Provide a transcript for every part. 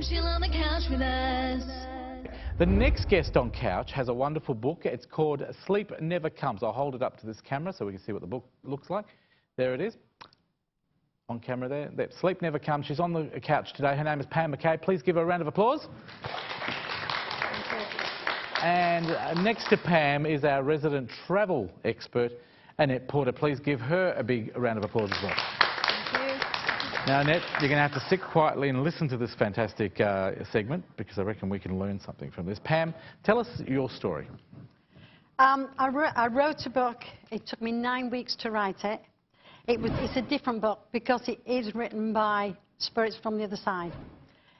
chill on the couch with us. The next guest on Couch has a wonderful book. It's called Sleep Never Comes. I'll hold it up to this camera so we can see what the book looks like. There it is. On camera there. Sleep Never Comes. She's on the couch today. Her name is Pam McCagh. Please give her a round of applause. And next to Pam is our resident travel expert, Annette Porter. Please give her a big round of applause as well. Thank you. Now, Annette, you're going to have to sit quietly and listen to this fantastic segment because I reckon we can learn something from this. Pam, tell us your story. I wrote a book. It took me 9 weeks to write it. It's a different book because it is written by spirits from the other side.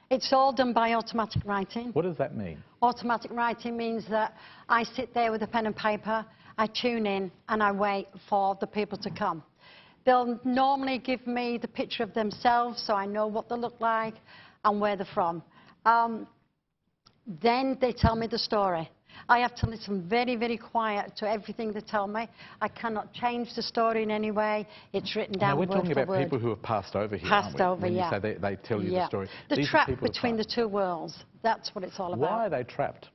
It's all done by automatic writing. What does that mean? Automatic writing means that I sit there with a pen and paper, I tune in and I wait for the people to come. They'll normally give me the picture of themselves so I know what they look like and where they're from. Then they tell me the story. I have to listen very, very quiet to everything they tell me. I cannot change the story in any way. It's written down word for word. We're talking about people who have passed over here, Passed over, when yeah. you say they tell you the story. The trap between the two worlds. That's what it's all about. Why are they trapped?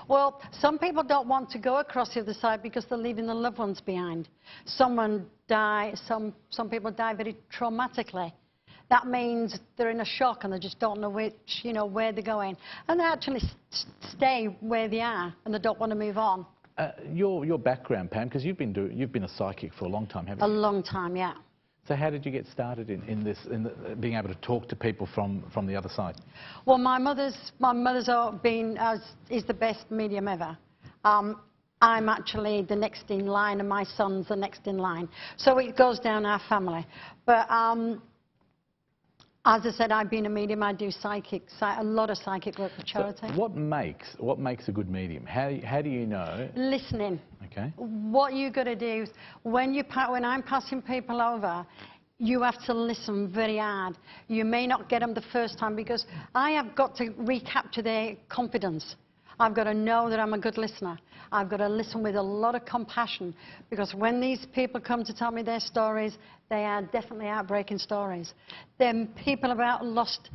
Well, some people don't want to go across the other side because they're leaving their loved ones behind. Some people die very traumatically. That means they're in a shock and they just don't know where they're going. And they actually stay where they are and they don't want to move on. Your background, Pam, because you've been a psychic for a long time, haven't you? A long time, yeah. So how did you get started in being able to talk to people from the other side? Well, my mother's is the best medium ever. I'm actually the next in line and my son's the next in line. So it goes down our family. But as I said, I've been a medium. I do a lot of psychic work for charity. So what makes a good medium? How do you know? Listening. Okay. What you got to do is when I'm passing people over, you have to listen very hard. You may not get them the first time because I have got to recapture their confidence. I've got to know that I'm a good listener. I've got to listen with a lot of compassion because when these people come to tell me their stories, they are definitely heartbreaking stories. They're people about lost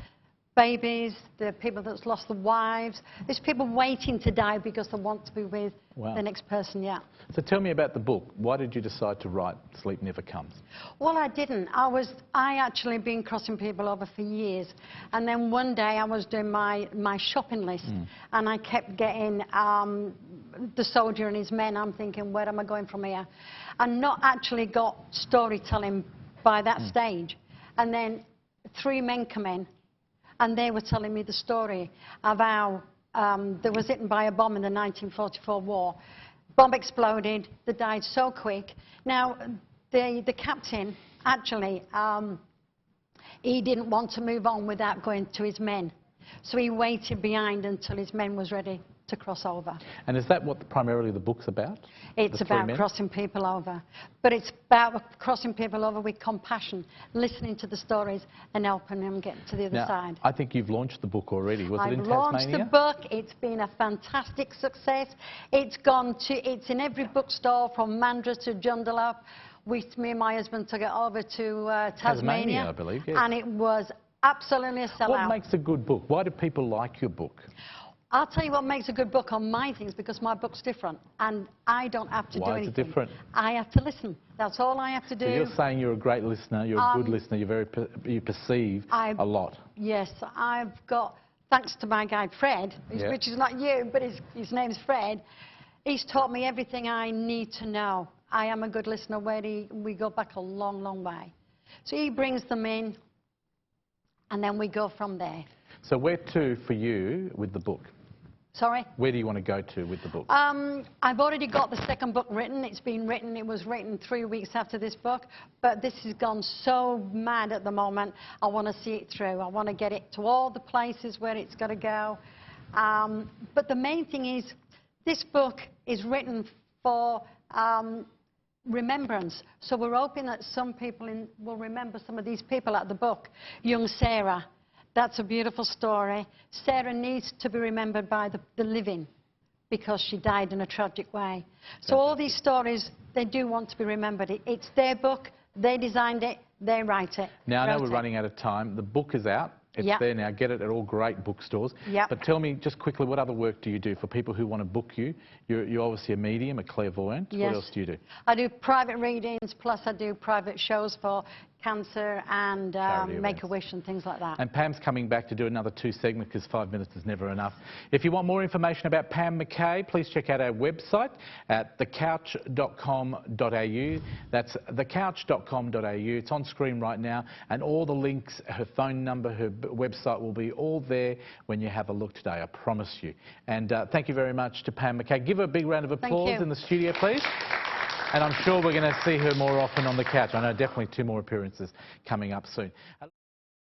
babies, they're people that's lost their wives. There's people waiting to die because they want to be with the next person, yeah. So tell me about the book. Why did you decide to write Sleep Never Comes? Well, I didn't. I actually been crossing people over for years. And then one day I was doing my shopping list and I kept getting the soldier and his men. I'm thinking, where am I going from here? And not actually got storytelling by that stage. And then 3 men come in and they were telling me the story of how they was hit by a bomb in the 1944 war. Bomb exploded, they died so quick. Now, the captain, actually, he didn't want to move on without going to his men. So he waited behind until his men was ready to cross over. And is that what primarily the book's about? It's about crossing people over. But it's about crossing people over with compassion, listening to the stories and helping them get to the other side. I think you've launched the book already. Was it in Tasmania? I've launched the book. It's been a fantastic success. It's in every bookstore from Mandurah to Joondalup. Me and my husband took it over to Tasmania, I believe, yes. And it was absolutely a sellout. What makes a good book? Why do people like your book? I'll tell you what makes a good book on my things, because my book's different, and I don't have to do anything. Why is it different? I have to listen. That's all I have to do. So you're saying you're a great listener, you're a good listener, you perceive a lot. Yes, I've got, thanks to my guide Fred, which is not you, but his name's Fred, he's taught me everything I need to know. I am a good listener. We go back a long, long way. So he brings them in, and then we go from there. So where to for you with the book? Sorry? Where do you want to go to with the book? I've already got the second book written. It's been written. It was written 3 weeks after this book. But this has gone so mad at the moment. I want to see it through. I want to get it to all the places where it's got to go. But the main thing is, this book is written for remembrance. So we're hoping that some people will remember some of these people at the book. Young Sarah. That's a beautiful story. Sarah needs to be remembered by the living because she died in a tragic way. So all these stories, they do want to be remembered. It's their book. They designed it. They write it. Now, I know we're running out of time. The book is out. It's Yep. there now. Get it at all great bookstores. Yep. But tell me just quickly, what other work do you do for people who want to book you? You're obviously a medium, a clairvoyant. Yes. What else do you do? I do private readings, plus I do private shows for cancer and Make-A-Wish and things like that. And Pam's coming back to do another 2 segments because 5 minutes is never enough. If you want more information about Pam McCagh, please check out our website at thecouch.com.au. That's thecouch.com.au. It's on screen right now, and all the links, her phone number, her website will be all there when you have a look today, I promise you. And thank you very much to Pam McCagh. Give her a big round of applause in the studio, please. And I'm sure we're going to see her more often on the couch. I know definitely 2 more appearances coming up soon.